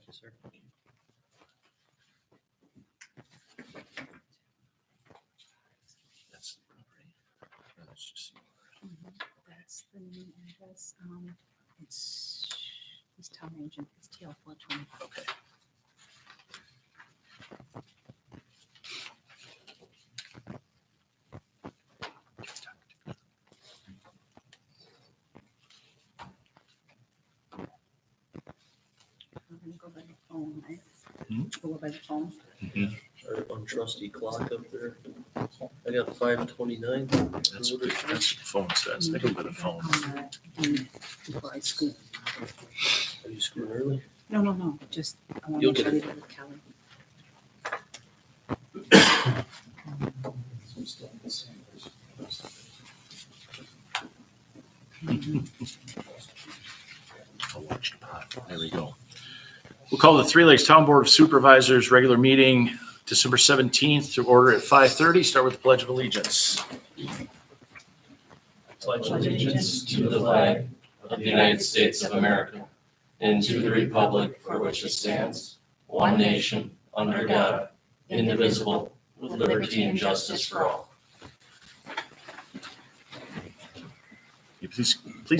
Thank you, sir. That's the property. Let's just see. That's the new address. It's, he's town agent, it's TL 420. Okay. I'm gonna go by the phone, right? Hmm? Go by the phone. Our untrusty clock up there. I got 5:29. That's what the phone says. I go by the phone. On the deed before I scoot. Are you scooting early? No, just, I want You'll to get make it. sure you get it with Kelly. I'll watch the pot. There we go. We'll call the Three Lakes Town Board of Supervisors regular meeting December 17th to order at 5:30. Start with the Pledge of Allegiance. Pledge allegiance to the flag of the United States of America and to the republic for which it stands, one nation, under God, indivisible, with liberty and justice for all. You please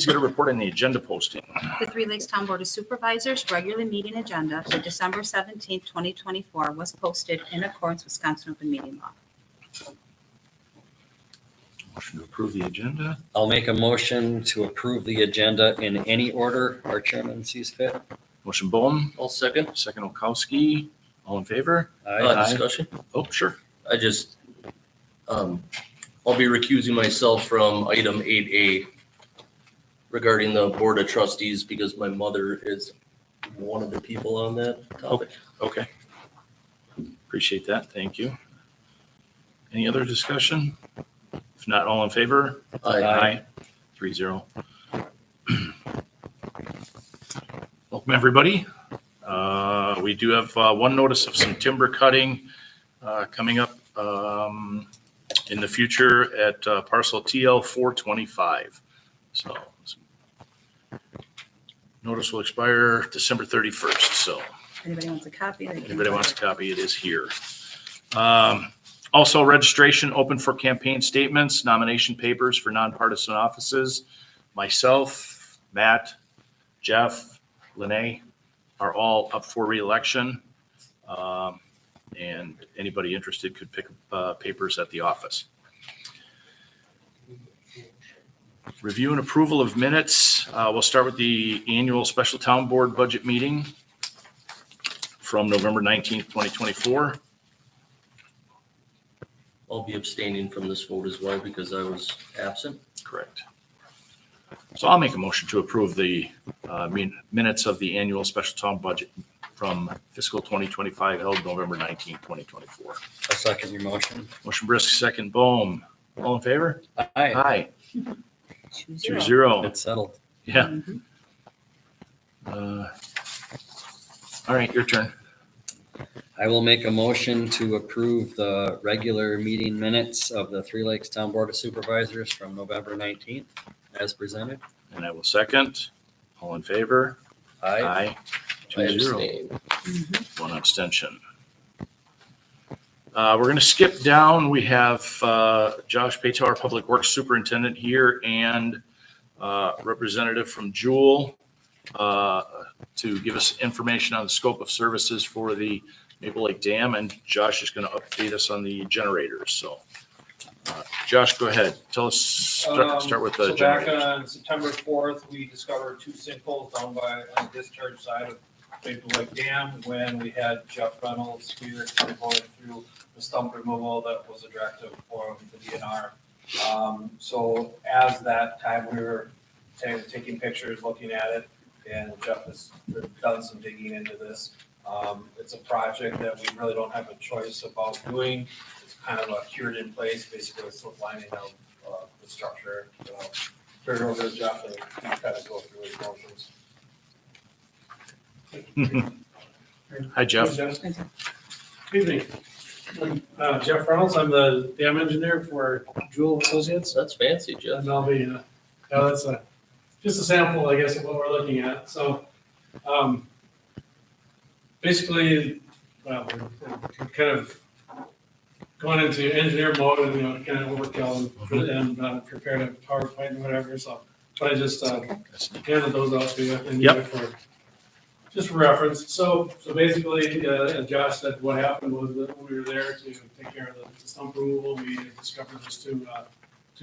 get a report on the agenda posting. The Three Lakes Town Board of Supervisors regular meeting agenda for December 17th, 2024 was posted in accordance with Wisconsin Open Meeting Law. Motion to approve the agenda. I'll make a motion to approve the agenda in any order our chairman sees fit. Motion Bohm, I'll second. second Olkowski. All in favor? Aye. Discussion? Oh, sure. I just, I'll be recusing myself from item 8A regarding the Board of Trustees because my mother is one of the people on that topic. Okay. Appreciate that. Thank you. Any other discussion? If not, all in favor? Aye. 3-0. Welcome, everybody. We do have one notice of some timber cutting coming up in the future at parcel TL 425. So notice will expire December 31st. So Anybody wants a copy? they can- anybody wants a copy, it is here. Also, registration open for campaign statements, nomination papers for nonpartisan offices. Myself, Matt, Jeff, Lene are all up for reelection. And anybody interested could pick up papers at the office. Review and approval of minutes. We'll start with the annual special town board budget meeting from November 19th, 2024. I'll be abstaining from this vote as well because I was absent. Correct. So I'll make a motion to approve the minutes of the annual special town budget from fiscal 2025 held November 19th, 2024. I'll second your motion. Motion Brisk, second Bohm. All in favor? Aye. Aye. 2-0. 2-0. It's settled. Yeah. Mhm. All right, your turn. I will make a motion to approve the regular meeting minutes of the Three Lakes Town Board of Supervisors from November 19th as presented. And I will second. All in favor? Aye. I 2-0. abstain. Mhm. One abstention. We're going to skip down. We have Josh Patel, our Public Works Superintendent here, and representative from Jewel to give us information on the scope of services for the Maple Lake Dam. And Josh is going to update us on the generators. So Josh, go ahead. Tell us, start with the So back generators. on September 4th, we discovered two sinkholes down by on the discharge side of Maple Lake Dam when we had Jeff Reynolds here kind of going through the stump removal that was a directive for the DNR. So as that time, we were taking pictures, looking at it, and Jeff has done some digging into this. It's a project that we really don't have a choice about doing. It's kind of a cured in place, basically it's the lining of the structure. Turn it over to Jeff and he kind of go through his motions. Hi, Jeff. Evening. Jeff Reynolds, I'm the dam engineer for Jewel Associates. That's fancy, Jeff. And I'll be, that's just a sample, I guess, of what we're looking at. So basically, well, we're kind of going into engineer mode and, you know, kind of overkill and prepared a PowerPoint and whatever, so. But I just handed those out to you anyway for, just for reference. So basically, as Josh said, what happened was that when we were there to take care of the stump removal, we discovered those two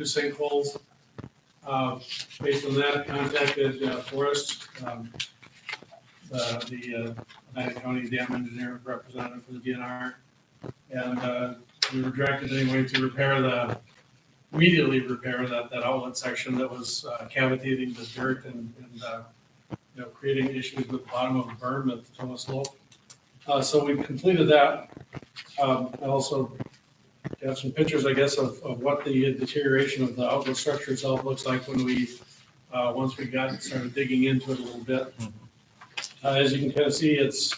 sinkholes. Based on that, contacted Forrest, the Atlantic County Dam Engineer representative for the DNR. And we were directed anyway to immediately repair that outlet section that was cavitating the dirt and you know, creating issues with the bottom of the berm at the toe slope. So we completed that. I also have some pictures, I guess, of what the deterioration of the outlet structure itself looks like when we, once we started digging into it a little bit. As you can kind of see, it's,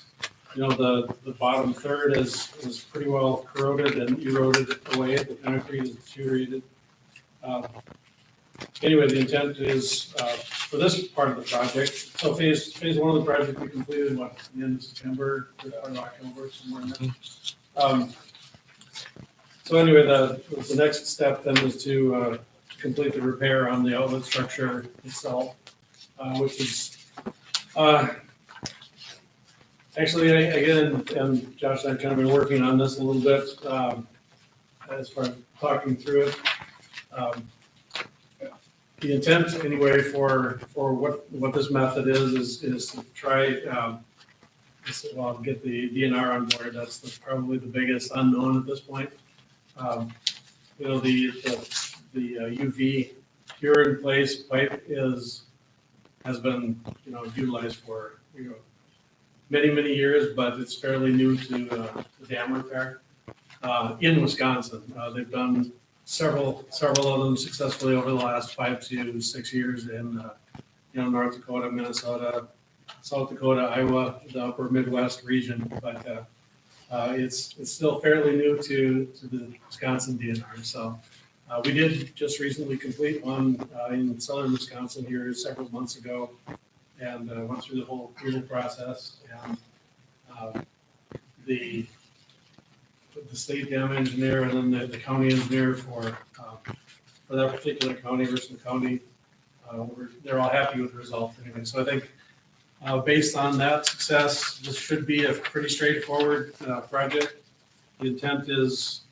you know, the bottom third is pretty well corroded and eroded away. The concrete is deteriorated. Anyway, the intent is for this part of the project. So phase one of the project we completed at the end of September or October, somewhere in there. So anyway, the next step then is to complete the repair on the outlet structure itself, which is actually, again, and Josh and I have kind of been working on this a little bit as far as talking through it. The intent anyway for what this method is to try, well, get the DNR on board. That's probably the biggest unknown at this point. You know, the UV cure in place pipe has been, you know, utilized for, you know, many years, but it's fairly new to the dam repair in Wisconsin. They've done several of them successfully over the last 5 to 6 years in you know, North Dakota, Minnesota, South Dakota, Iowa, the upper Midwest region, but it's still fairly new to the Wisconsin DNR. So we did just recently complete one in southern Wisconsin here several months ago, and went through the whole approval process. And the state dam engineer and then the county engineer for that particular county, Richland County, they're all happy with the result anyway. So I think based on that success, this should be a pretty straightforward project. The intent is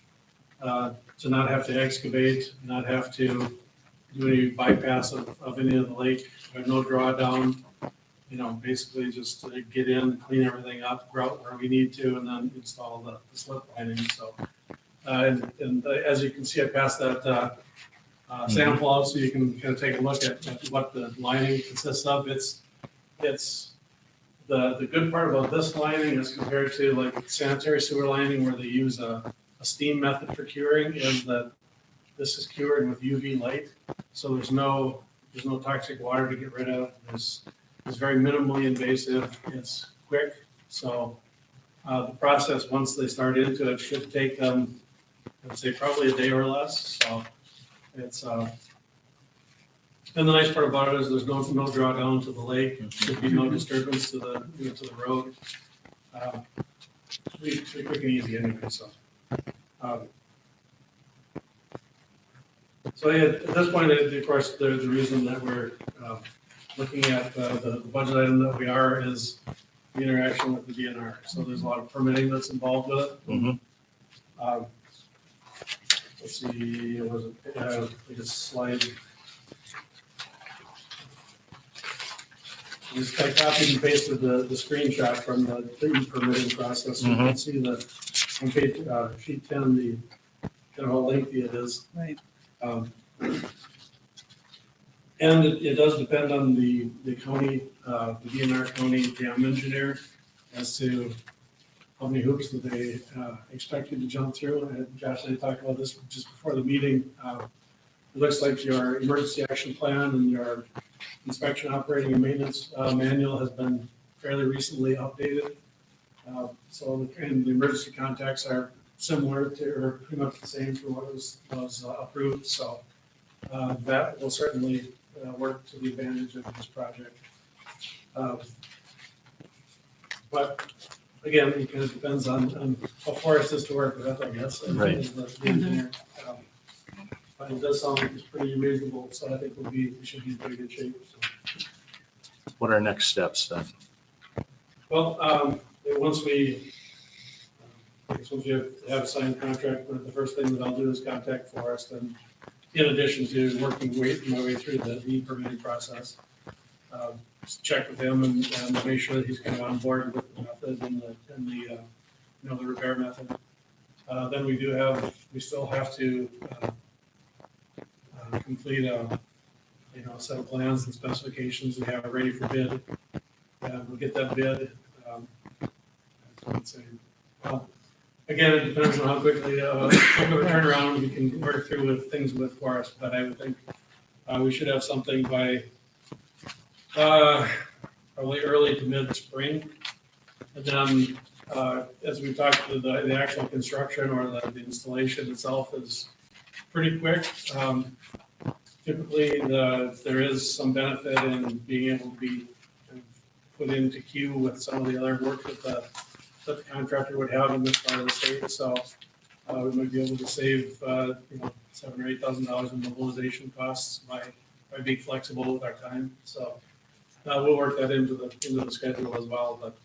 to not have to excavate, not have to do any bypass of any of the lake, no drawdown. You know, basically just to get in, clean everything up, grout where we need to, and then install the slip lining. So, and as you can see, I passed that sample out so you can kind of take a look at what the lining consists of. It's the good part about this lining as compared to like sanitary sewer lining where they use a steam method for curing is that this is cured with UV light. So there's no toxic water to get rid of. It's very minimally invasive. It's quick. So the process, once they start into it, should take them, I would say, probably a day or less. So it's and the nice part about it is there's no drawdown to the lake. Should be no disturbance to the road. Pretty quick and easy anyway. So yeah, at this point, of course, the reason that we're looking at the budget item that we are is the interaction with the DNR. So there's a lot of permitting that's involved with it. Mm-hmm. Let's see, was it like a slide? I copied and pasted the screenshot from the permitting process. So you can see that on page sheet 10, the kind of how lengthy it is. Right. And it does depend on the county, the DNR county dam engineer as to how many hoops that they expect you to jump through. And Josh and I talked about this just before the meeting. It looks like your emergency action plan and your inspection, operating, and maintenance manual has been fairly recently updated. And the emergency contacts are similar to, or pretty much the same for what was approved. So that will certainly work to the advantage of this project. But again, it kind of depends on how far it's just to work with, I guess. Right. As the engineer. But it does sound like it's pretty reasonable, so I think we should be in pretty good shape, so. What are next steps then? Well, once we, I guess once you have a signed contract, the first thing that I'll do is contact Forrest, and in addition to working my way through the permitting process, just check with him and make sure that he's kind of on board with the method and the the repair method. Then we still have to complete a set of plans and specifications and have it ready for bid. We'll get that bid. I would say, well, again, it depends on how quickly the turnaround we can work through with things with Forest, but I would think we should have something by probably early to mid-spring. And then, as we talked to the actual construction or the installation itself is pretty quick. Typically, there is some benefit in being able to be put into queue with some of the other work that the contractor would have in this part of the state. So we might be able to save $7,000 or $8,000 in mobilization costs by being flexible with our time. So we'll work that into the schedule as well. But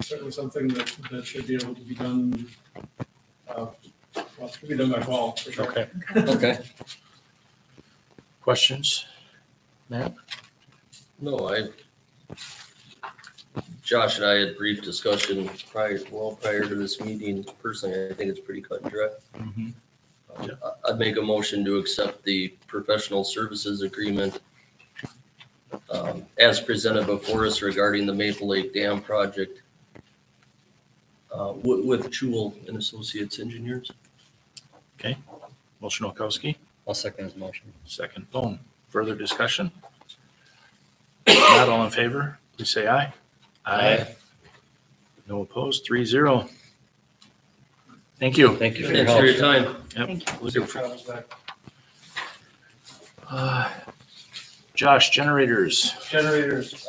certainly something that should be able to be done. It should be done by fall for sure. Okay. Okay. Questions? Matt? No, Josh and I had brief discussion prior to this meeting. Personally, I think it's pretty cut and dry. Mhm. I'd make a motion to accept the professional services agreement as presented before us regarding the Maple Lake Dam project with Jewel and Associates Engineers. Motion Olkowski, I'll second his motion. second Bone. Further discussion? Not all in favor, please say aye. Aye. No opposed, 3-0. Thank you. Thank you for your Thanks for help. your time. Thank Looking for- Josh, generators. Generators,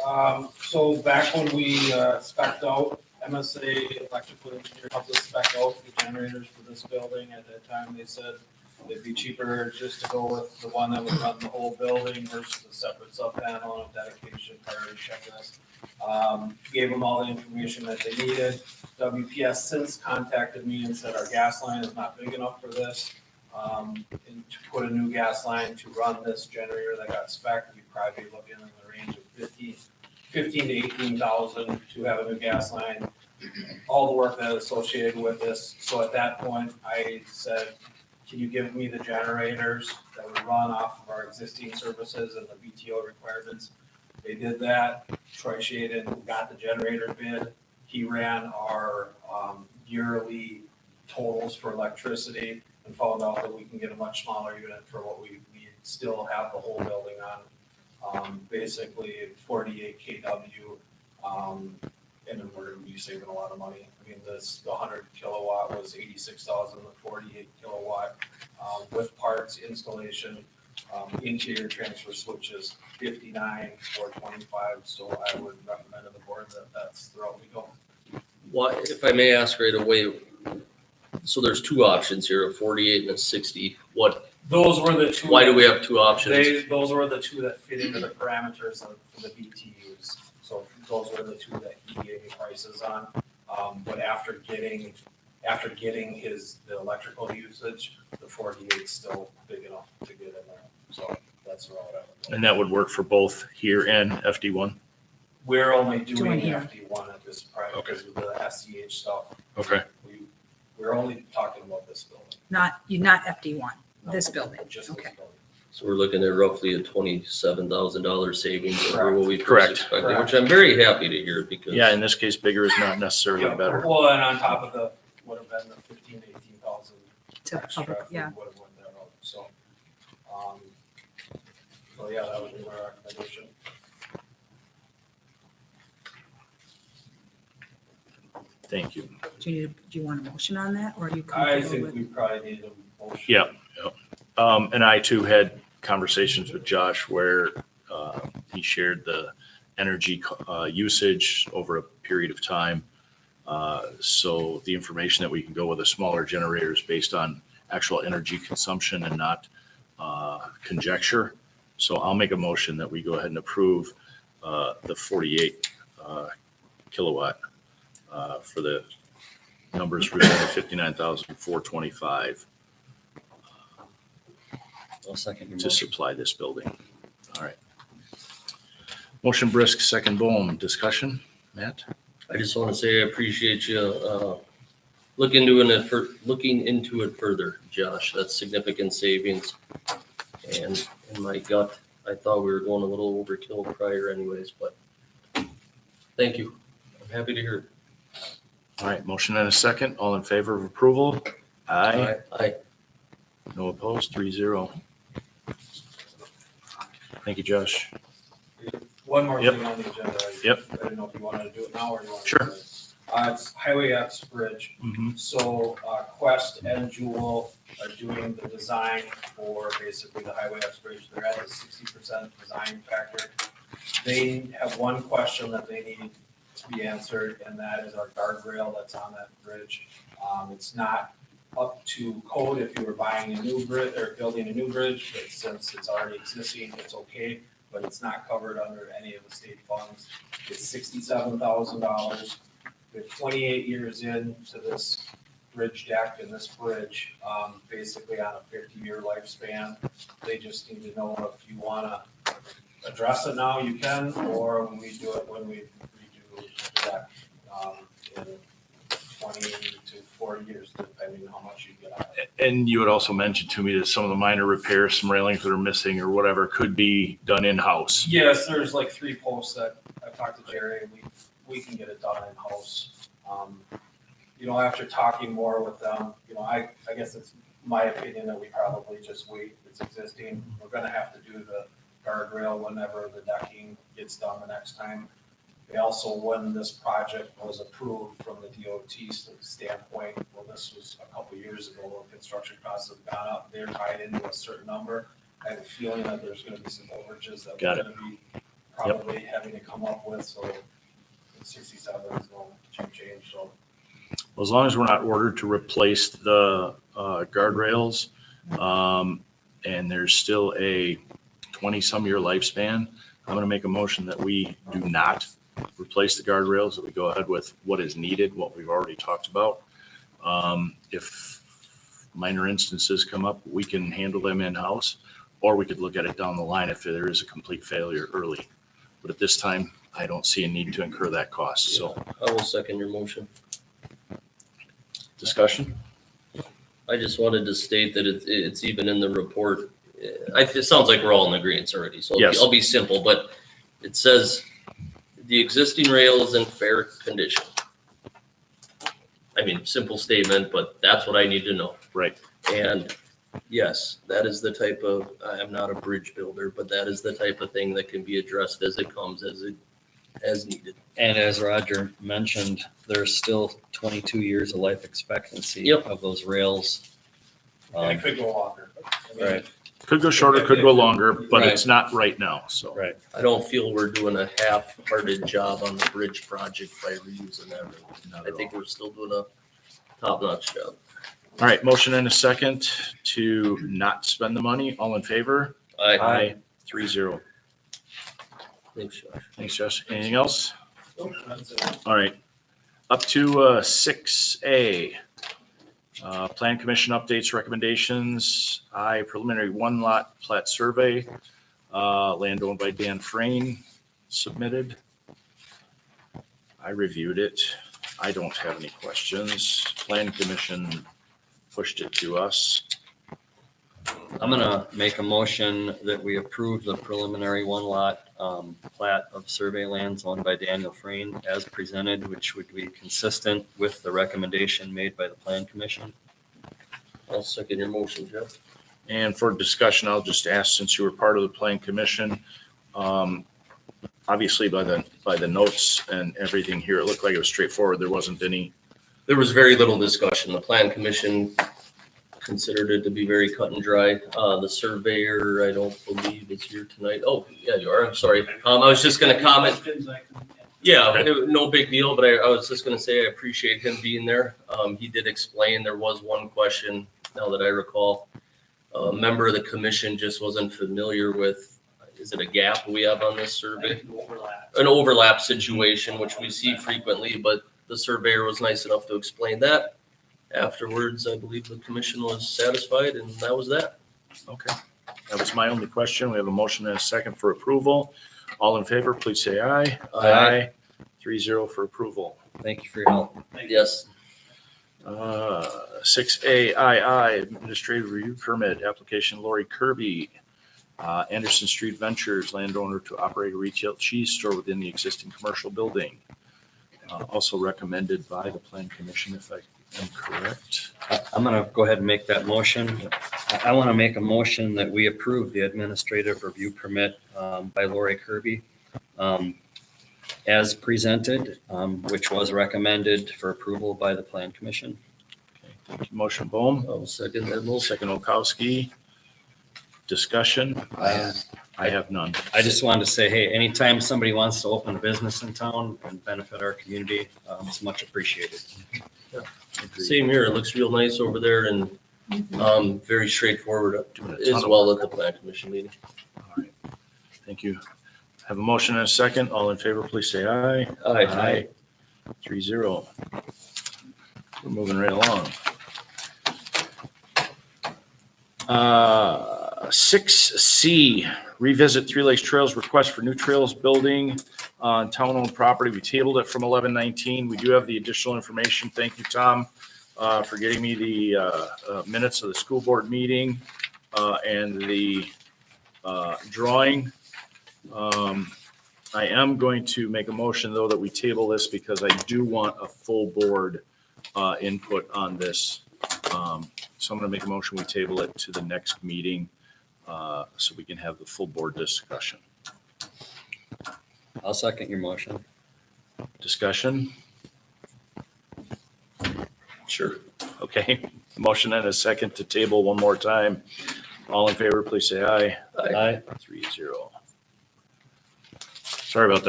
so back when we spec'd out, MSA Electrical Engineer helped us spec out the generators for this building. At that time, they said it'd be cheaper just to go with the one that would run the whole building versus a separate sub panel and dedication priority checklist. Gave them all the information that they needed. WPS since contacted me and said our gas line is not big enough for this. And to put a new gas line to run this generator that got spec'd, we'd probably be looking in the range of 15 to 18,000 to have a new gas line. All the work that is associated with this. So at that point, I said, can you give me the generators that would run off of our existing services and the BTO requirements? They did that. Troy Shaden got the generator bid. He ran our yearly totals for electricity and found out that we can get a much smaller unit for what we still have the whole building on. Basically 48 kW, and then we're gonna be saving a lot of money. I mean, the 100 kilowatt was 86,000, the 48 kilowatt, with parts, installation, interior transfer switches, 59 or 25. So I would recommend to the board that that's the route we go. Why, if I may ask right away, so there's two options here, a 48 and a 60. Those were the two. Why do we have two options? Those were the two that fit into the parameters of the BTUs. So those were the two that he gave me prices on. But after getting the electrical usage, the 48 is still big enough to get in there. So that's the route I would go. And that would work for both here and FD1? We're only doing Doing here. FD1 at this point because of the SCH stuff. Okay. We're only talking about this building. Not FD1, this building. Just this Okay. building. So we're looking at roughly a $27,000 savings over what we first Correct. expected, which I'm very happy to hear because. Yeah, in this case, bigger is not necessarily Yeah, better. well, and on top of the, would have been the 15, 18,000 To extra public, if we yeah. would have went that route. So yeah, that would be my recommendation. Thank you. Do you want a motion on that, or are you I comfortable think with? we probably need a motion. Yeah. And I too had conversations with Josh where he shared the energy usage over a period of time. So the information that we can go with a smaller generator is based on actual energy consumption and not conjecture. So I'll make a motion that we go ahead and approve the 48 kilowatt for the numbers presented, 59,425 I'll second your to motion. supply this building. All right. Motion Brisk, second Bohm. Discussion, Matt? I just want to say I appreciate you looking into it further, Josh. That's significant savings. And in my gut, I thought we were going a little overkill prior anyways, but thank you. I'm happy to hear it. All right, motion and a second. All in favor of approval? Aye. Aye. No opposed, 3-0. Thank you, Josh. One more Yep. thing on the agenda. Yep. I didn't know if you wanted to do it now or you wanted to. Sure. do it. It's Highway X Bridge. Mhm. So Quest and Jewel are doing the design for basically the Highway X Bridge. They're at a 60% design factor. They have one question that they need to be answered, and that is our guardrail that's on that bridge. It's not up to code if you were buying a new bridge or building a new bridge, but since it's already existing, it's okay. But it's not covered under any of the state funds. It's $67,000. We're 28 years into this bridge deck and this bridge, basically on a 50-year lifespan. They just need to know if you wanna address it now, you can, or when we do it, when we redo the deck, in 20 to 40 years, depending on how much you get out of it. And you had also mentioned to me that some of the minor repairs, some railings that are missing or whatever could be done in-house. Yes, there's like 3 posts that I've talked to Jerry, and we can get it done in-house. After talking more with them, I guess it's my opinion that we probably just wait. It's existing. We're gonna have to do the guardrail whenever the decking gets done the next time. They also, when this project was approved from the DOT standpoint, well, this was a couple years ago, when construction costs have gone up, they're tied into a certain number. I have a feeling that there's gonna be some overages that Got we're it. gonna be probably having to come up with, so 67 is going to change, so. Well, as long as we're not ordered to replace the guardrails, and there's still a 20-some year lifespan, I'm going to make a motion that we do not replace the guardrails, that we go ahead with what is needed, what we've already talked about. If minor instances come up, we can handle them in-house, or we could look at it down the line if there is a complete failure early. But at this time, I don't see a need to incur that cost. So I will second your motion. discussion? I just wanted to state that it's even in the report. It sounds like we're all in agreement already, so Yes. I'll be simple, but it says the existing rail is in fair condition. I mean, simple statement, but that's what I need to know. Right. And yes, that is the type of, I am not a bridge builder, but that is the type of thing that can be addressed as it comes, as needed. And as Roger mentioned, there's still 22 years of life expectancy Yep. of those rails. And it could go longer. I mean, Right, Could go shorter, could go longer, but Right. it's not right now. So right. I don't feel we're doing a half-hearted job on the bridge project by reusing that road. not I at think all. we're still doing a top-notch job. All right, motion and a second to not spend the money. All in favor? I, 3-0. thanks, Josh. Thanks, Josh. Anything else? That's it. All right. Up to 6A. Plan Commission updates, recommendations. Preliminary 1-lot plat survey. Land owned by Dan Frayne submitted. I reviewed it. I don't have any questions. Plan Commission pushed it to us. I'm gonna make a motion that we approve the preliminary 1-lot plat of survey lands owned by Daniel Frayne as presented, which would be consistent with the recommendation made by the Plan Commission. I'll second your motion, Jeff. And for discussion, I'll just ask, since you were part of the Plan Commission, obviously by the notes and everything here, it looked like it was straightforward. There wasn't any. There was very little discussion. The plan commission considered it to be very cut and dry. The surveyor, I don't believe is here tonight. Oh, yeah, you are. I'm sorry. I was just gonna comment. Yeah, no big deal, but I was just gonna say I appreciate him being there. He did explain, there was one question, now that I recall. A member of the commission just wasn't familiar with, is it a gap we have on this survey? An overlap situation, which we see frequently, but the surveyor was nice enough to explain that. Afterwards, I believe the commission was satisfied, and that was that. Okay. That was my only question. We have a motion and a second for approval. All in favor, please say aye. Aye. 3-0 for approval. Thank you for your help. Yes. 6A, II, Administrative Review Permit, application Lori Kirby, Anderson Street Ventures, landowner to operate a retail cheese store within the existing commercial building. Also recommended by the Plan Commission, if I am correct. I'm going to go ahead and make that motion. I want to make a motion that we approve the administrative review permit by Lori Kirby as presented, which was recommended for approval by the Plan Commission. Okay, thank you. Motion Bohm, I'll second that motion. second Olkowski. Discussion? I have none. I just wanted to say, hey, anytime somebody wants to open a business in town and benefit our community, it's much appreciated. Agreed. Same here. It looks real nice over there and very straightforward Doing a ton as of well work. at the Plan Commission meeting. All right. Thank you. Have a motion and a second. All in favor, please say aye. 3-0. We're moving right along. 6C, revisit Three Lakes Trails request for new trails building on town-owned property. We tabled it from 11/19. We do have the additional information. Thank you, Tom, for getting me the minutes of the school board meeting and the drawing. I am going to make a motion, though, that we table this because I do want a full board input on this. So I'm going to make a motion, we table it to the next meeting so we can have the full board discussion. I'll second your motion. Discussion? Sure. Okay. Motion and a second to table one more time. All in favor, please say aye. Aye. 3-0. Sorry about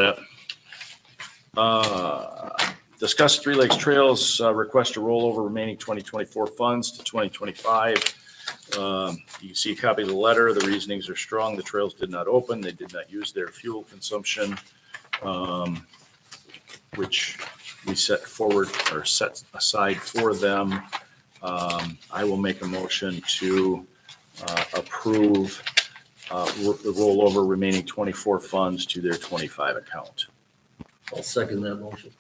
that. Discuss Three Lakes Trails, request to roll over remaining 2024 funds to 2025. You can see a copy of the letter. The reasonings are strong. The trails did not open. They did not use their fuel consumption, which we set forward or set aside for them. I will make a motion to approve the rollover remaining 24 funds to their 25 account. I'll second that motion.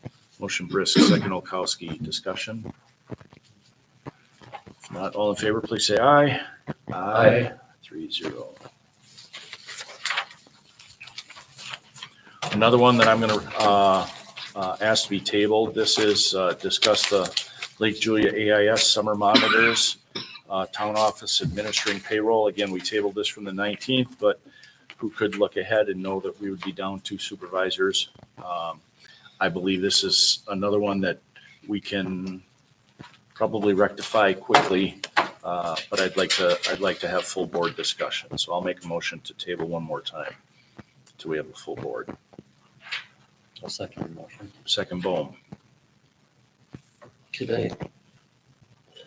Motion Brisk, second Olkowski. Discussion? If not, all in favor, please say aye. Aye. 3-0. Another one that I'm going to ask to be tabled. This is discuss the Lake Julia AIS summer monitors, town office administering payroll. Again, we tabled this from the 19th, but who could look ahead and know that we would be down 2 supervisors. I believe this is another one that we can probably rectify quickly, but I'd like to have full board discussion. So I'll make a motion to table one more time till we have a full board. I'll second your motion. Second Bohm. Could I,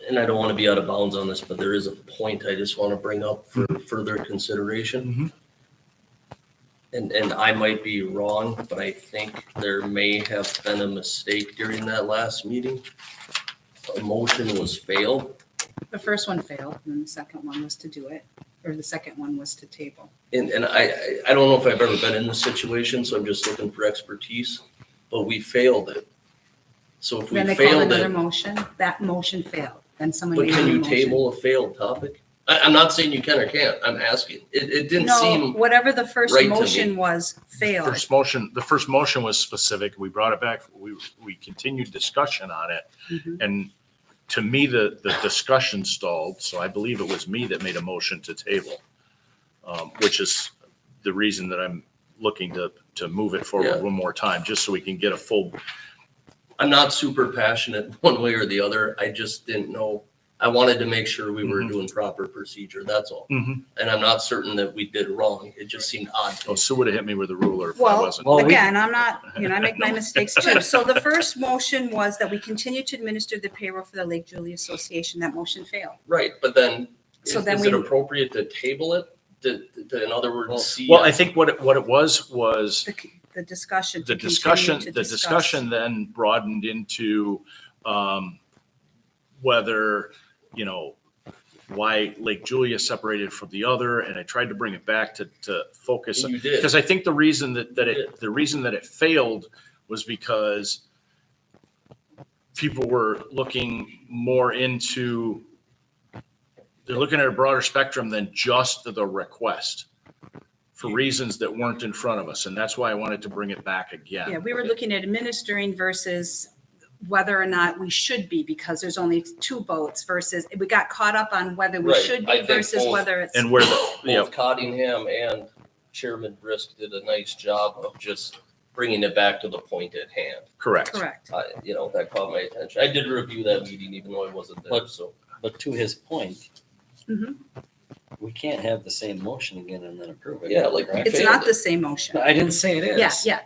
and I don't want to be out of bounds on this, but there is a point I just want to bring up for further consideration. And I might be wrong, but I think there may have been a mistake during that last meeting. A motion was failed. The first one failed, and then the second one was to do it, or the second one was to table. And I don't know if I've ever been in this situation, so I'm just looking for expertise, but we failed it. So if we Then they called failed another it, motion, that motion failed, then someone but made can another you motion. table a failed topic? I'm not saying you can or can't, I'm asking. It didn't No, seem, whatever the first right to me. motion was failed. The first motion was specific. We brought it back. We continued discussion on it. Mhm. And to me, the discussion stalled. So I believe it was me that made a motion to table, which is the reason that I'm looking to move it forward Yeah. one more time, just so we can get a full. I'm not super passionate one way or the other. I just didn't know. I wanted to make sure we were Mhm. doing proper procedure, that's all. Mhm. And I'm not certain that we did wrong. It just seemed odd to Oh, me. Sue would have hit me with a ruler if I Well, wasn't. Well, we- again, I'm not, I make my mistakes too. So the first motion was that we continue to administer the payroll for the Lake Julie Association. That motion failed. Right, but then, So is then is it we- appropriate to table it? In other Well- words, see? Well, I think what it was The discussion. the to continue discussion, to the discuss. discussion then broadened into whether, why Lake Julia separated from the other, and I tried to bring it back to focus. You did. Because I think the reason that You the reason that it failed was because people were looking more into, they're looking at a broader spectrum than just the request for reasons that weren't in front of us. And that's why I wanted to bring it back again. Yeah, we were looking at administering versus whether or not we should be, because there's only two votes versus, we got caught up on whether we Right, should I be think versus both- whether it's. And where Both Cottingham and Chairman Brisk did a nice job of just bringing it back to the point at hand. correct. Correct. That caught my attention. I did review that meeting even though I wasn't there, But- so. But to his point, Mhm. we can't have the same motion again and then approve it. Yeah, like we correct? It's failed not it. the same motion. I didn't say it is. Yeah,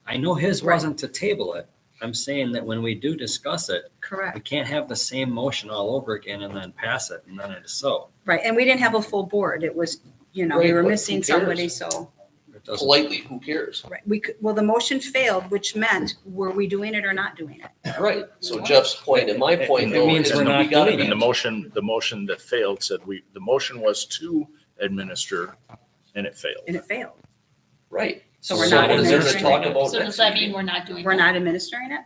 I know his Right. wasn't to table it. I'm saying that when we do discuss it, we correct. can't have the same motion all over again and then pass it, and then it is so. Right, and we didn't have a full board. It was, we Right, were but who missing cares? somebody, so. It doesn't. Politely, who cares? Right, the motion failed, which meant, were we doing it or not doing it? Right, so Jeff's point and my point It though means is we're we not gotta doing be. And the motion that failed said the motion was to administer and it failed. And it failed. Right. So we're not what is there to administering talk it. about So next does that meeting? mean we're not doing We're that? not administering it?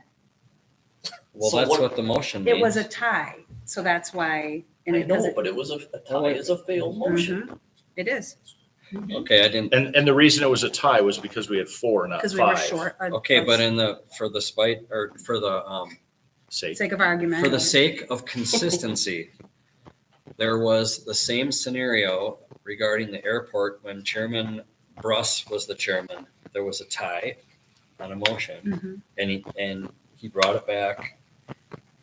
Well, So that's what- what the motion means. It was a tie, so that's why. and I it know, doesn't- but it was a tie is a failed motion. Mhm. It is, Okay, I didn't, And the reason it was a tie was because we had 4, not 5. because we were short. okay, but for the Sake. Sake of argument. for the sake of consistency, there was the same scenario regarding the airport when Chairman Bruss was the chairman. There was a tie on a motion, Mhm. and he brought it back,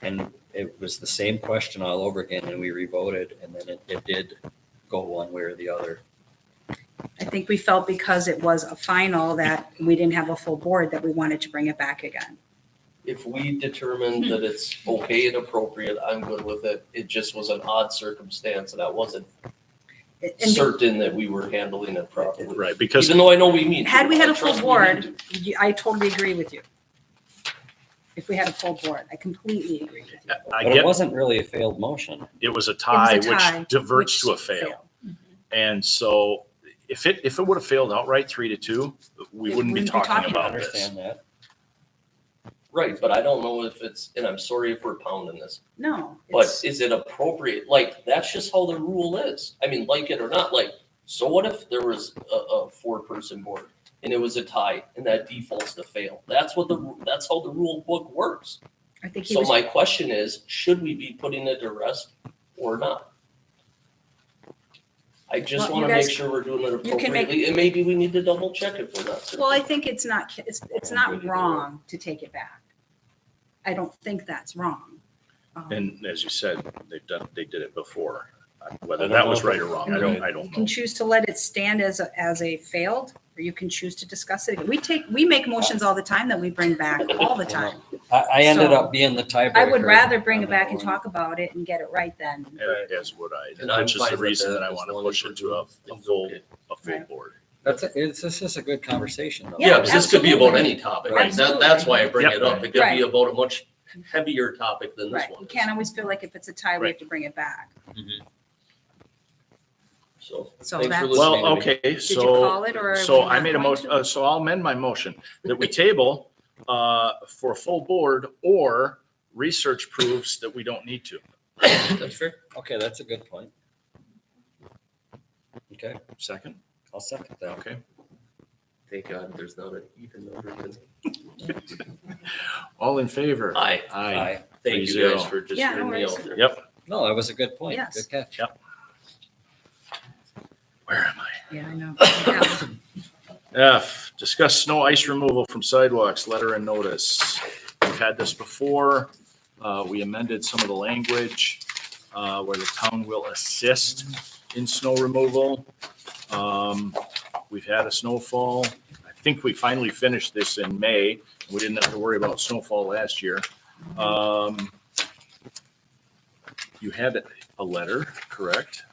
and it was the same question all over again, and we revoted, and then it did go one way or the other. I think we felt because it was a final that we didn't have a full board, that we wanted to bring it back again. If we determine that it's okay and appropriate, I'm good with it. It just was an odd circumstance and I wasn't And certain that we were handling it properly. Right, because Even though I know we mean. to. had we had I a full trust we board, mean to. I totally agree with you. If we had a full board, I completely agree with you. I But it get wasn't really a failed motion. it was a tie, tie, which diverts which to a fail. failed. And so if it would have failed outright 3-2, we We wouldn't be wouldn't be talking talking I about this. understand that. Right, but I don't know if it's, and I'm sorry if we're pounding this, No, but it's, is it appropriate? Like, that's just how the rule is. I mean, like it or not, like, so what if there was a 4-person board and it was a tie and that defaults to fail? That's how the rule book works. I think he So was, my question is, should we be putting it to rest or not? I just Well, you want to make guys- sure we're doing it you can make- appropriately, and maybe we need to double check if we're not certain. well, I think it's not wrong to take it back. I don't think that's wrong. And as you said, they did it before. Whether I don't that know was if right it- or wrong, I I mean, don't You can know. choose to let it stand as a failed, or you can choose to discuss it. We make motions all the time that we bring back, all the time. I ended So, up being the tiebreaker. I would rather bring on it back that and one. talk about it and get it right then. As would I, And I'm which is fine the with reason that that I as want to long push as it to we're a doing full, it. a full Right. board. This is a good conversation though. Yeah, Yeah, because this could be about absolutely. any topic. Right. That's why I bring Yep. it up. It could be Right. about a much heavier topic than this Right, one you is. can't always feel like if it's a tie, we Right. have to bring it back. So, So thanks for that's- listening. Well, to me. okay, Did you call so, it or? so are we I not made a going motion, to? so I'll amend my motion that we table for a full board or research proves that we don't need to. That's fair. Okay, that's a good point. Okay, Second, I'll second that. okay. Thank God there's not an even number. All in favor? Aye. Aye. Aye. Thank you 3-0. guys for just Yeah, hearing no me worries. out there. Yep. No, that was a good point. Yes. Good catch. Yep. Where am I? Yeah, I know. Yeah. F, discuss snow ice removal from sidewalks, letter and notice. We've had this before. We amended some of the language. where the town will assist in snow removal. We've had a snowfall. I think we finally finished this in May. We didn't have to worry about snowfall last year. You had a letter, correct?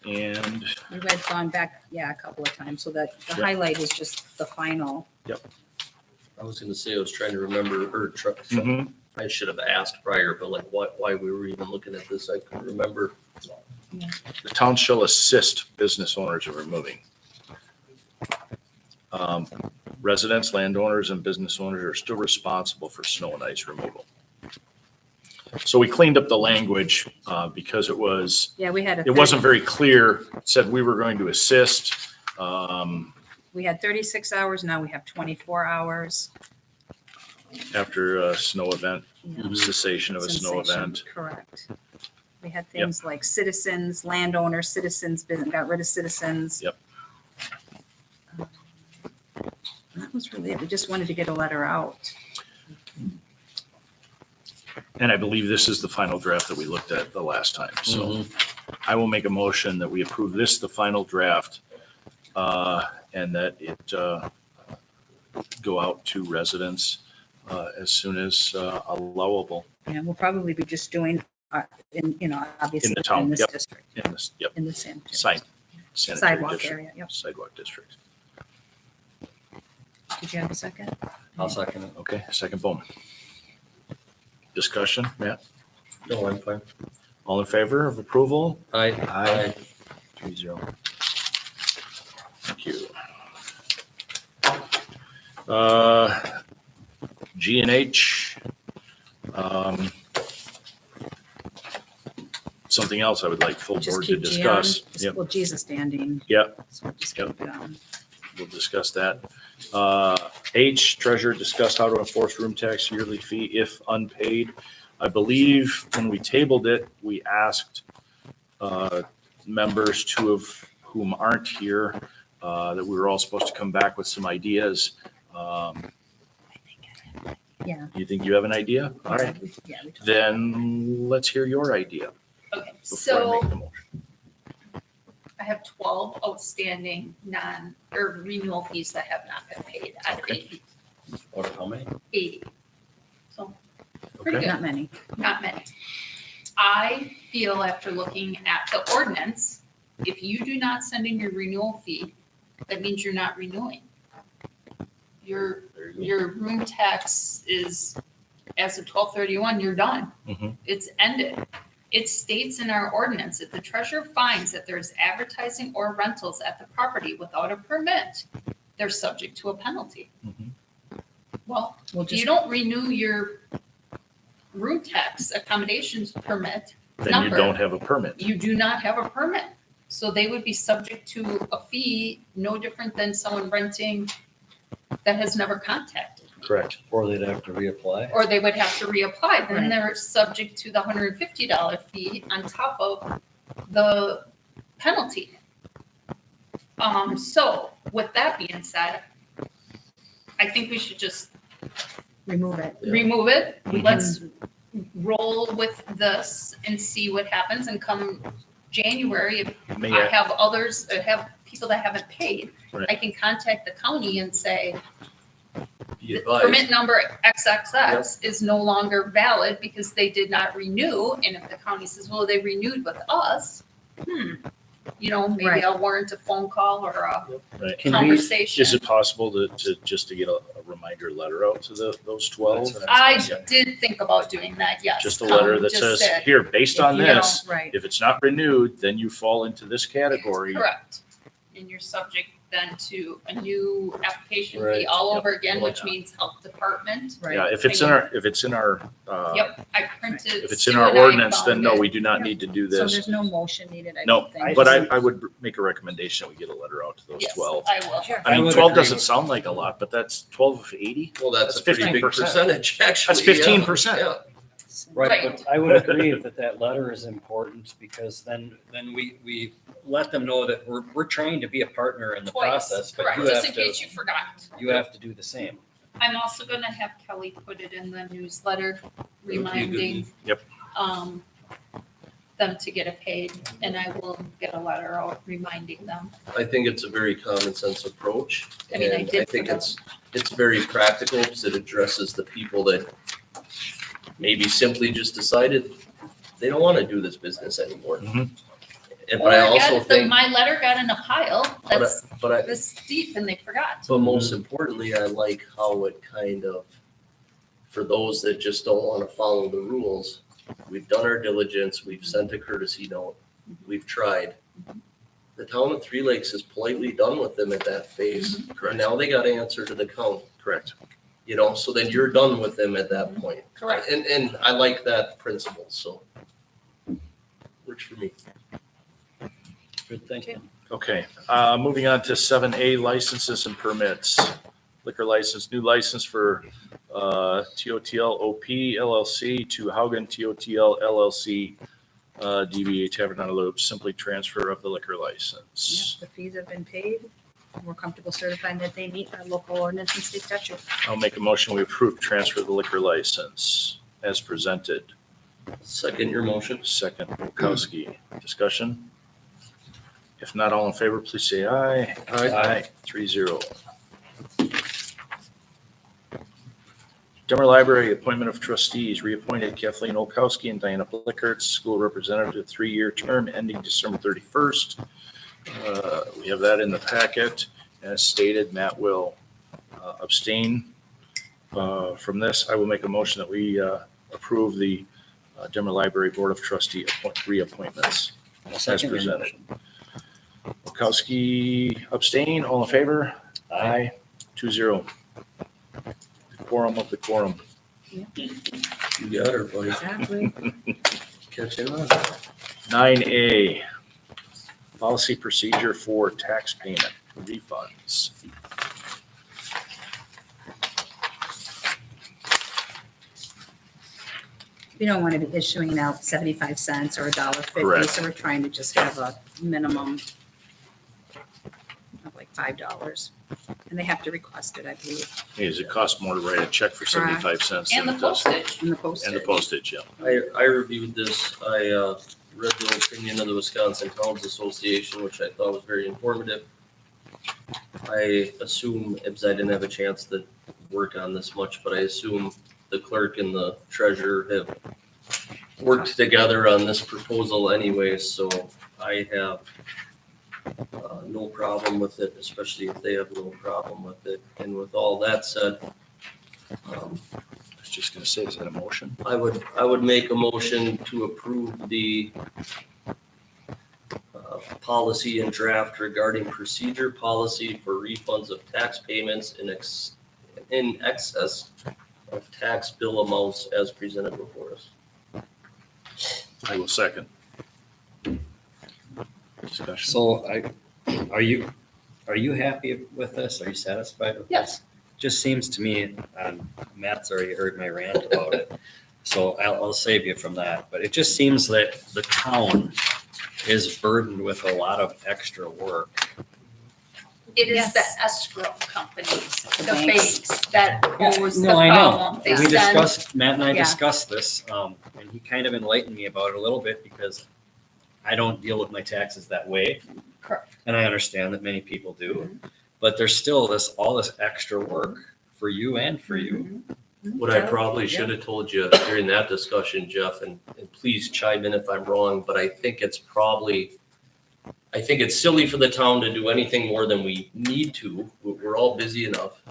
And We read gone back, a couple of times, so that the highlight is just the final. I was gonna say, I was trying to remember, or I should have asked prior, but like why we were even looking at this, I couldn't remember. the town shall assist business owners in removing. Residents, landowners, and business owners are still responsible for snow and ice removal. So we cleaned up the language because it We had it wasn't very clear. It said we were going to assist. We had 36 hours, now we have 24 hours. After a snow event, Yeah. cessation of a snow Sensation, event. Correct. We had things like citizens, landowners, citizens, got rid of citizens. Yep. That was really it. We just wanted to get a letter out. And I believe this is the final draft that we looked at the last time. So I will make a motion that we approve this, the final draft, and that it go out to residents as soon as allowable And we'll probably be just doing, obviously, town, in this yep. district, in this, yep, in the same. sanitary Sidewalk district, area, yep. sidewalk district. Did you have a second? I'll second it. Okay, second Bowman. Discussion, Matt? No, I'm fine. All in favor of approval? Aye. Aye. 3-0. Thank you. G and H. Something else I would like full Just board to keep G on. discuss. Yep, Well, G's is standing. Yep. So we'll just Yep. keep it on. we'll discuss that. H, treasurer discussed how to enforce room tax yearly fee if unpaid. I believe when we tabled it, we asked members, two of whom aren't here, that we were all supposed to come back with some ideas. Yeah. You think you have an idea? All right, Yeah. we talked. then let's hear your idea Okay, before I so make the motion. I have 12 outstanding renewal fees that have not been paid. I Okay. paid Or how many? 80. So pretty Okay. good, Not many. not many. I feel after looking at the ordinance, if you do not send in your renewal fee, that means you're not renewing. Your room tax is, as of 12/31, you're done. Mhm. It's ended. It states in our ordinance that the treasurer finds that there's advertising or rentals at the property without a permit, they're subject to a penalty. Mhm. Well, We'll if you just, don't renew your room tax accommodations permit, Then you number. don't have a permit. you do not have a permit. So they would be subject to a fee no different than someone renting that has never contacted me. Correct. Or they'd have to reapply. Or they would have to reapply, then Right. they're subject to the $150 fee on top of the penalty. So with that being said, I think we should just remove it. Yeah. remove it. We Let's roll with this and see what happens, and come January, if May I I, have others, have people that haven't paid, Right. I can contact the county and say, Be the advised. permit number XXX is no longer valid because they did not renew. And if the county says, well, they renewed with us, maybe Right. I'll warrant a phone call or a right. Can we, conversation. Is it possible to just to get a reminder letter out to those 12? That's what I'm I saying. did think about doing that, yes. Just a letter that Just says, said, here, based If on you don't- this, Right. if it's not renewed, then you fall into this category. Correct. And you're subject then to a new application fee Right. all Yep. over again, Oh, which yeah. means health department. Right. Yeah, if it's in our, Yep, I printed. if it's in Sue our and I ordinance, then found no, it. we do not need to do So this. there's no motion needed, I No, don't think. but I would make a recommendation, we get a letter out to those Yes, 12. I will. Sure. I I mean, would 12 agree doesn't with- sound like a lot, but that's 12 of 80? Well, that's a That's pretty big 15%. percentage, actually. That's 15%. Yeah. Right, Right. but I would agree that that letter is important because then we let them know that we're trying to be a partner in the Twice, process, but correct, you just have in case to, you forgot. you have to do the same. I'm also gonna have Kelly put it in the newsletter, reminding them to get it paid, and I will get a letter out reminding them. I think it's a very common sense approach. I mean, I And did I think for it's very practical because it addresses the people that maybe simply just decided they don't want to do this business anymore. Mhm. But I Or also think, my letter got in a pile that's but I, this deep and they forgot. but most importantly, I like how it kind of, for those that just don't want to follow the rules, we've done our diligence, we've sent a courtesy note, we've tried. The town of Three Lakes is politely done with them at that phase. And now they got to answer to the county, Correct. you know, so then you're done with them at that point. Correct. And I like that principle, so works for me. Good thinking. Okay, moving on to 7A, licenses and permits. Liquor license, new license for TOTL OP LLC to Haugen TOTL LLC, DBA Tavern on the Loop, simply transfer of the liquor license. Yep, the fees have been paid. We're comfortable certifying that they meet our local ordinance and state statute. I'll make a motion, we approve transfer of the liquor license as presented. Second your motion. Second, Bukowski. Discussion? If not, all in favor, please say aye. Aye. 3-0. Denver Library Appointment of Trustees, reappointed Kathleen Olkowski and Diana Blickerts, school representative, 3-year term ending December 31st. We have that in the packet. As stated, Matt will abstain from this. I will make a motion that we approve the Denver Library Board of Trustee reappointments I'll as second your presented. motion. Bukowski abstain, all in favor? Aye. 2-0. Quorum of the quorum. You got her, buddy. Exactly. Catching on. 9A, policy procedure for tax payment refunds. We don't want to be issuing out 75 cents or $1.50, Correct. so we're trying to just have a minimum of like $5. And they have to request it, I believe, Hey, does it cost more to write a check for 75 cents And than the it does? postage. in the postage. And the postage, yeah. I reviewed this. I read the opinion of the Wisconsin Towns Association, which I thought was very informative. I assume, because I didn't have a chance to work on this much, but I assume the clerk and the treasurer have worked together on this proposal anyway, so I have no problem with it, especially if they have no problem with it. And with all that said, I was just gonna say, is that a motion? I would make a motion to approve the policy and draft regarding procedure policy for refunds of tax payments in excess of tax bill amounts as presented before us. I will second. Discussion. So are you happy with this? Are you satisfied with this? Yes. Just seems to me, Matt's already heard my rant about it, so I'll save you from that. But it just seems that the town is burdened with a lot of extra work. It is Yes. the escrow companies, the banks. banks that was the No, I know. problem. They We send, discussed, Matt and I Yeah. discussed this, and he kind of enlightened me about it a little bit because I don't deal with my taxes that way. Correct. And I understand that many people do, but there's still all this extra work for you and for you. What I probably should have told you during that discussion, Jeff, and please chime in if I'm wrong, but I think it's silly for the town to do anything more than we need to. We're all busy enough.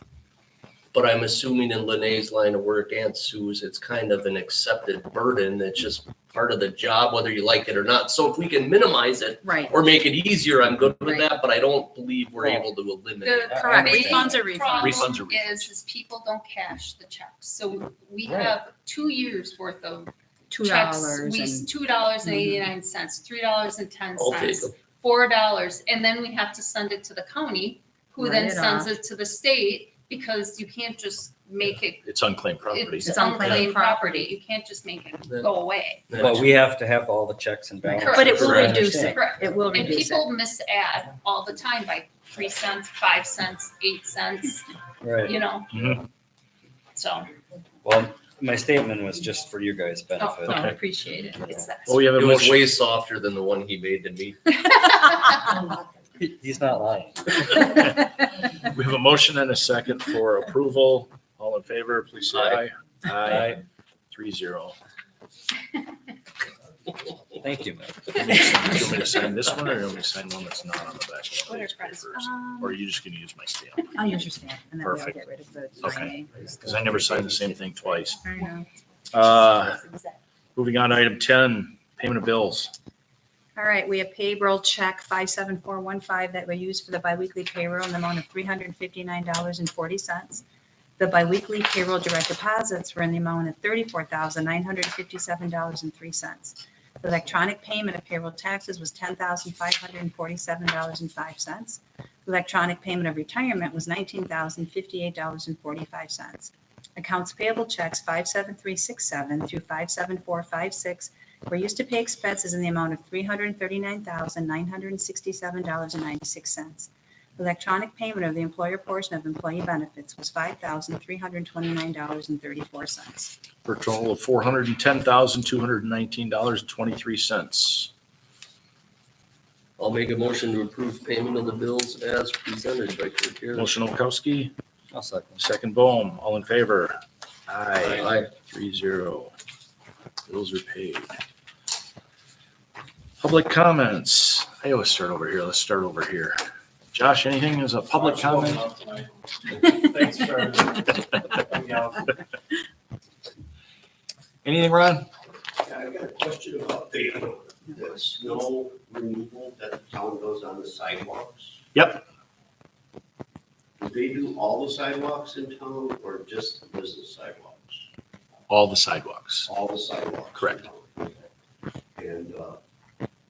But I'm assuming in Lene's line of work and Sue's, it's kind of an accepted burden. It's just part of the job, whether you like it or not. So if we can minimize it Right. or make it easier, I'm good with Right. that, but I don't believe we're able to eliminate the it. Correct. big Refunds are refunds. problem Refunds are refunds. is people don't cash the checks. So we Right. have 2 years worth of $2 checks. We, and $2.89, $3.10, I'll take them. $4, and then we have to send it to the county, who Write then it sends off. it to the state, because you can't just make it, It's unclaimed property. it's It's unclaimed unclaimed property. property. You can't just make it Then- go away. But we have to have all the checks and balances. But it will Correct. reduce it. Correct. It will And reduce it. people misadd all the time by 3 cents, 5 cents, 8 cents, Right. you know? Mhm. So, Well, My statement was just for you guys' Oh, benefit. no, I Okay. appreciate it. It's that. Well, we have a It was motion. way softer than the one he made to me. He's not lying. We have a motion and a second for approval. All in favor, please say aye. Aye. 3-0. Thank you, man. Do you want me to sign this one or do you want me to sign one that's not on the back? What are friends? Or are you just gonna use my stamp? I'll use your stamp and then we'll Perfect. get rid of the Okay. signing. Because I never signed the same thing twice. I know. Moving on to item 10, payment of bills. All right, we have payroll check 57415 that we used for the biweekly payroll in the amount of $359.40. The biweekly payroll direct deposits were in the amount of $34,957.03. The electronic payment of payroll taxes was $10,547.05. Electronic payment of retirement was $19,058.45. Accounts payable checks 57367 through 57456 were used to pay expenses in the amount of $339,967.96. Electronic payment of the employer portion of employee benefits was $5,329.34. For a total of $410,219.23. I'll make a motion to approve payment of the bills as presented by Kirk Harris. Motion Olkowski, I'll second. second Bohm, all in favor? Aye. 3-0. Bills are paid. Public comments. I always start over here. Let's start over here. Josh, anything as a public comment? Thanks for. Anything, Ron? I got a question about the snow removal that the town does on the sidewalks. Yep. Do they do all the sidewalks in town or just the business sidewalks? All the sidewalks. All the sidewalks? in Correct. town? And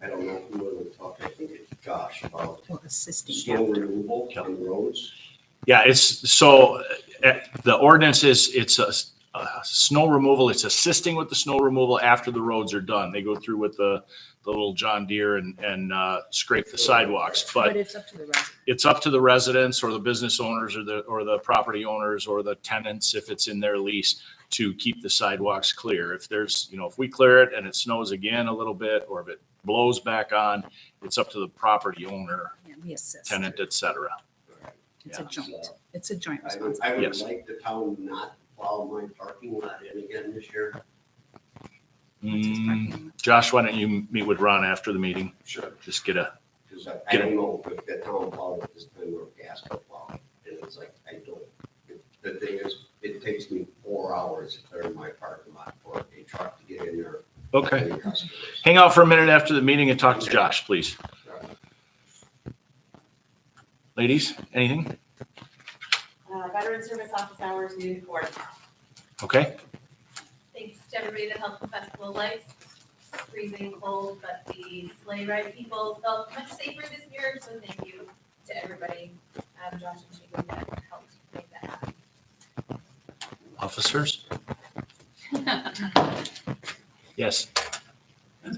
I don't know who would talk, I think it's Josh, about Well, assisting. snow removal on the roads. Yeah, it's, so the ordinance is, it's a snow removal. It's assisting with the snow removal after the roads are done. They go through with the little John Deere and scrape the sidewalks. But it's up to the resident. it's up to the residents or the business owners or the property owners or the tenants, if it's in their lease, to keep the sidewalks clear. If there's, if we clear it and it snows again a little bit, or if it blows back on, it's up to the property owner, Yeah, we assist. tenant, et cetera. It's a joint. It's a joint I would responsibility. Yes. like the town not to plow my parking lot in again this year. Josh, why don't you meet with Ron after the meeting? Sure. Just get a, Because I don't know if the town plowed it this time or gas will plow. And it's like, I don't, the thing is, it takes me 4 hours to clear my parking lot for a truck to get in there. okay. and customers. Hang out for a minute after the meeting and talk to Josh, please. Ladies, anything? Veteran Service Office hours, noon to 4. Okay. Thanks to everybody that helped the Festival of Lights. Freezing cold, but the sleigh ride people felt much safer this year, so thank you to everybody, Josh and Shane, that helped make that happen. Officers? Yes. I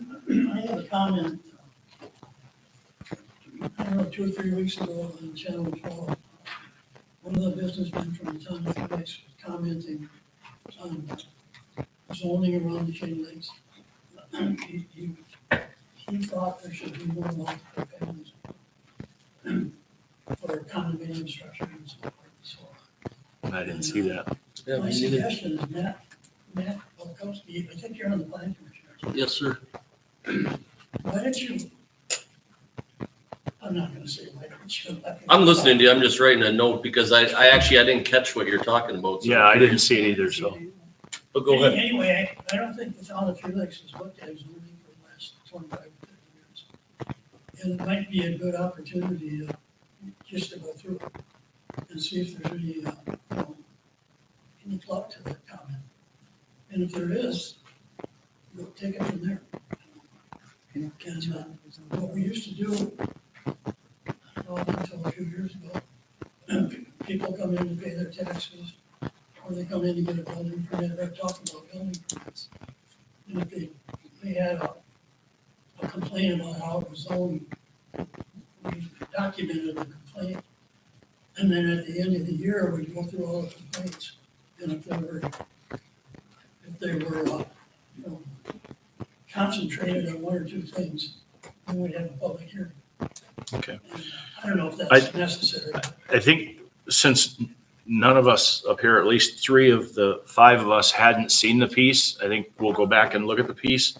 have a comment. I don't know, 2 or 3 weeks ago on Channel 12, one of the businessmen from the town of Phoenix was commenting on zoning around the Chain Lakes. He thought there should be more multiple families for condominium structure and so forth and so on. I didn't see that. Yeah, My we need it. suggestion is Matt Polkowski, I think you're on the planning commission. aren't you? Yes, sir. Why don't you, I'm not gonna say why don't you. I'm listening to you. I'm just writing a note because I didn't catch what you're talking about. so- Yeah, I didn't see it either, so. But go ahead. Anyway, I don't think the town of Felix has looked at zoning for the last 25 to 30 years. And it might be a good opportunity to just to go through it and see if there's any clout to that comment. And if there is, we'll take it from there. And what we used to do, until a few years ago, people come in to pay their taxes, or they come in to get a building permit, they're talking about building permits. And if they had a complaint about how it was zoned, we documented the complaint. And then at the end of the year, we go through all the complaints. And if there were they were, concentrated on one or two things, then we'd have a public hearing. Okay. I don't know if that's necessary. I think since none of us up here, at least 3 of the 5 of us hadn't seen the piece, I think we'll go back and look at the piece.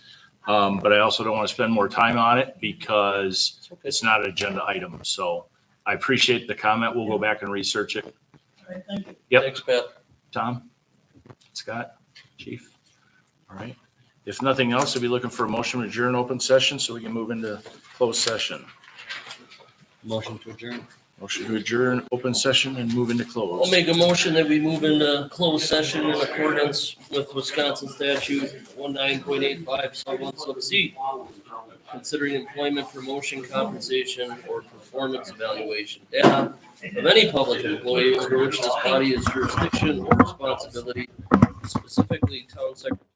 But I also don't want to spend more time on it because it's not an agenda item. So I appreciate the comment. We'll go back and research it. All right, thank you. Yep. Thanks, Pat. Tom, Scott, Chief. All right. If nothing else, I'll be looking for a motion to adjourn open session so we can move into closed session. Motion to adjourn. Motion to adjourn open session and move into I'll closed. make a motion that we move into closed session in accordance with Wisconsin statute 19.85, sub 1, sub C, considering employment, promotion, compensation, or performance evaluation data of any public employee over which this body has jurisdiction or responsibility, specifically town secretary.